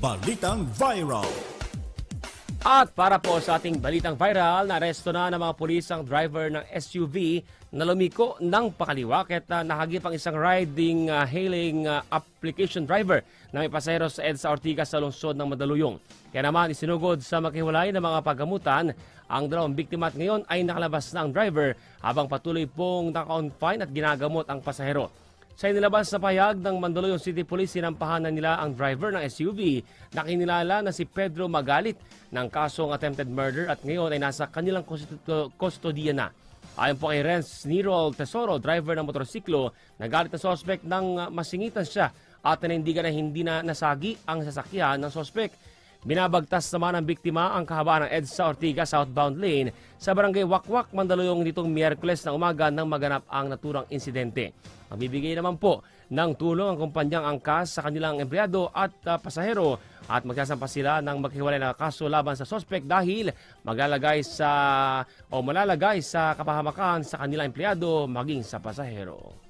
Balitang Viral. At para po sa ating balitang viral, naaresto na ng mga pulis ang driver ng SUV na lumiko ng pakaliwa at nahagip ang isang hailing application driver na may pasahero sa EDSA Ortigas sa lungsod ng Mandaluyong. Kaya naman isinugod sa maghiwalay ng mga paggamutan ang dalawang biktima at ngayon ay nakalabas na ang driver habang patuloy pong naka-confine at ginagamot ang pasahero. Sa inilabas sa pahayag ng Mandaluyong City Police, sinampahan na nila ang driver ng SUV na kinilala na si Pedro Magalit ng kasong attempted murder at ngayon ay nasa kanilang kustodiya na. Ayon po kay Renz Nirol Tesoro, driver ng motorsiklo, nagalit na sospek nang masingitan siya at nanindigan na hindi na nasagi ang sasakyan ng sospek. Binabagtas naman ng biktima ang kahabaan ng EDSA Ortigas southbound lane sa barangay Wakwak, Mandaluyong nitong Miyerkules na umaga nang maganap ang naturang insidente. Magbibigay naman po ng tulong ang kumpanyang angkas sa kanilang empleyado at pasahero at magsasampa sila ng maghiwalay na kaso laban sa sospek dahil malalagay sa kapahamakan sa kanilang empleyado maging sa pasahero.